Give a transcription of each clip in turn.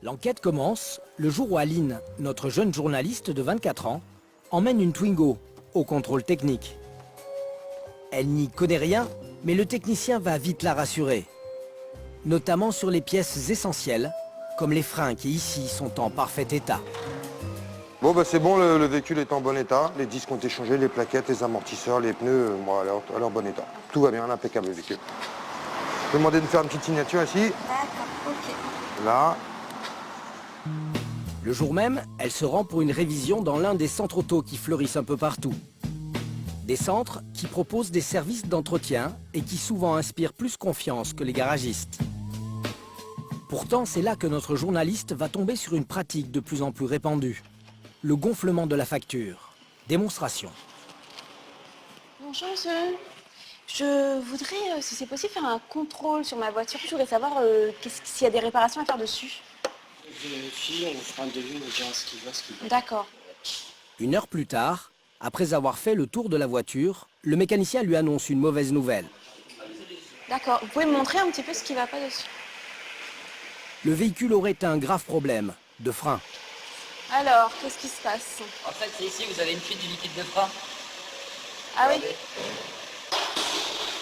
L'enquête commence le jour où Aline, notre jeune journaliste de 24 ans, emmène une Twingo au contrôle technique. Elle n'y connaît rien, mais le technicien va vite la rassurer. Notamment sur les pièces essentielles, comme les freins qui ici sont en parfait état. Bon bah c'est bon, le véhicule est en bon état. Les disques ont été changés, les plaquettes, les amortisseurs, les pneus, bon, à leur bon état. Tout va bien, impeccable le véhicule. Je vais demander de faire une petite signature ici. D'accord, ok. Là. Le jour même, elle se rend pour une révision dans l'un des centres auto qui fleurissent un peu partout. Des centres qui proposent des services d'entretien et qui souvent inspirent plus confiance que les garagistes. Pourtant, c'est là que notre journaliste va tomber sur une pratique de plus en plus répandue. Le gonflement de la facture. Démonstration. Bonjour monsieur. Je voudrais, si c'est possible, faire un contrôle sur ma voiture. Je voudrais savoir s'il y a des réparations à faire dessus. Je vérifie, on fera un devis, on dira ce qu'il veut, D'accord. Une heure plus tard, après avoir fait le tour de la voiture, le mécanicien lui annonce une mauvaise nouvelle. D'accord. Vous pouvez me montrer un petit peu ce qui ne va pas dessus? Le véhicule aurait un grave problème de frein. Alors, qu'est-ce qui se passe? En fait, c'est ici, vous avez une fuite du liquide de frein. Ah oui?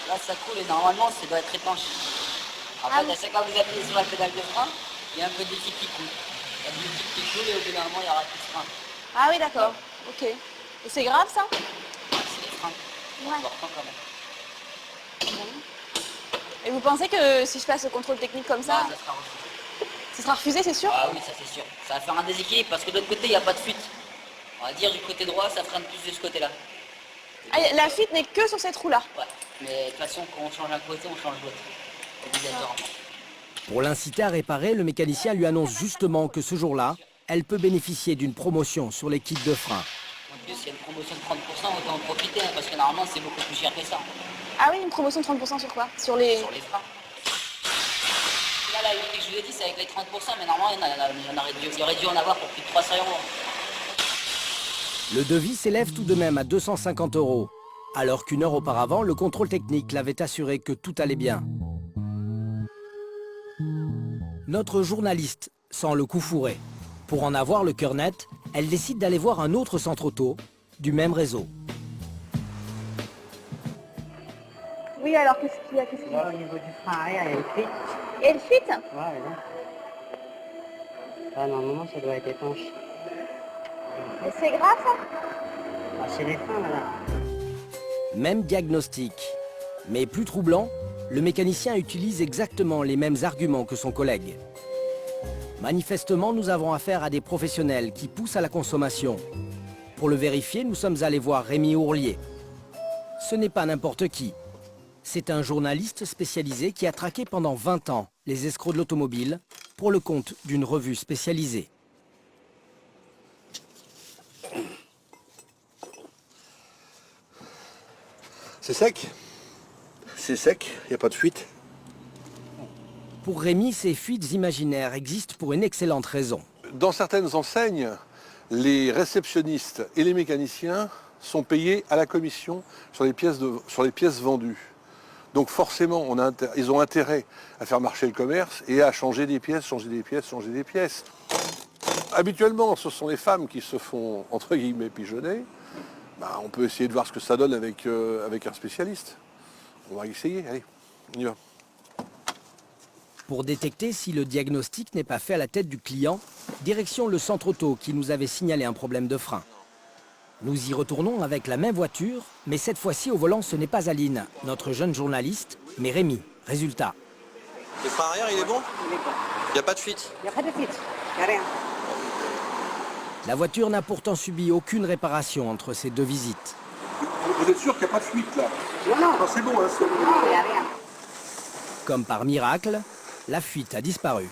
Là, ça coule et normalement, ça doit être étanche. En fait, à chaque fois que vous appuyez sur la pédale de frein, il y a un peu de liquide qui coule. Il y a du liquide qui coule et au bout d'un moment, il y aura plus de frein. Ah oui, d'accord. Ok. Et c'est grave ça? C'est les freins. C'est Ouais. important quand même. Bon. Et vous pensez que si je passe le contrôle technique comme ça, Ça sera refusé. ce sera refusé, c'est sûr? Ah oui, ça c'est sûr. Ça va faire un déséquilibre parce que de l'autre côté, il n'y a pas de fuite. On va dire du côté droit, ça freine plus de ce côté-là. Ah, la fuite n'est que sur cette roue-là. Ouais. Mais de toute façon, quand on change un côté, on change l'autre. Obligatoirement. Pour l'inciter à réparer, le mécanicien lui annonce justement que ce jour-là, elle peut bénéficier d'une promotion sur les kits de frein. En plus, il y a une promotion de 30%, autant en profiter, hein, parce que normalement, c'est beaucoup plus cher que ça. Ah oui, une promotion de 30% sur quoi? Sur les... Sur les freins. Là, la limite que je vous ai dit, c'est avec les 30%, mais normalement, il y aurait dû en avoir pour plus de 300 euros. Le devis s'élève tout de même à 250 €, alors qu'une heure auparavant, le contrôle technique l'avait assuré que tout allait bien. Notre journaliste sent le coup fourré. Pour en avoir le cœur net, elle décide d'aller voir un autre centre auto du même réseau. Oui, alors qu'est-ce qu'il y a? Là, au niveau du frein arrière, il y a une fuite. Il y a une fuite? Ouais, là. Là, normalement, ça doit être étanche. Mais c'est grave ça? Ah, c'est les freins, là. Même diagnostic. Mais plus troublant, le mécanicien utilise exactement les mêmes arguments que son collègue. Manifestement, nous avons affaire à des professionnels qui poussent à la consommation. Pour le vérifier, nous sommes allés voir Rémi Ourlier. Ce n'est pas n'importe qui. C'est un journaliste spécialisé qui a traqué pendant 20 ans les escrocs de l'automobile pour le compte d'une revue spécialisée. C'est sec. C'est sec, il n'y a pas de fuite. Pour Rémi, ces fuites imaginaires existent pour une excellente raison. Dans certaines enseignes, les réceptionnistes et les mécaniciens sont payés à la commission sur les pièces vendues. Donc forcément, ils ont intérêt à faire marcher le commerce et à changer des pièces, changer des pièces, changer des pièces. Habituellement, ce sont les femmes qui se font, entre guillemets, pigeonner. Bah, on peut essayer de voir ce que ça donne avec un spécialiste. On va essayer, allez, on y va. Pour détecter si le diagnostic n'est pas fait à la tête du client, direction le centre auto qui nous avait signalé un problème de frein. Nous y retournons avec la même voiture, mais cette fois-ci au volant ce n'est pas Aline, notre jeune journaliste, mais Rémi. Résultat. Le frein arrière, il est bon? Il n'y a pas de fuite? Il n'y a pas de fuite, il n'y a rien. La voiture n'a pourtant subi aucune réparation entre ces deux visites. Vous êtes sûr qu'il n'y a pas de fuite là? Non, non. C'est bon, hein, Non, il n'y a rien. Comme par miracle, la fuite a disparu.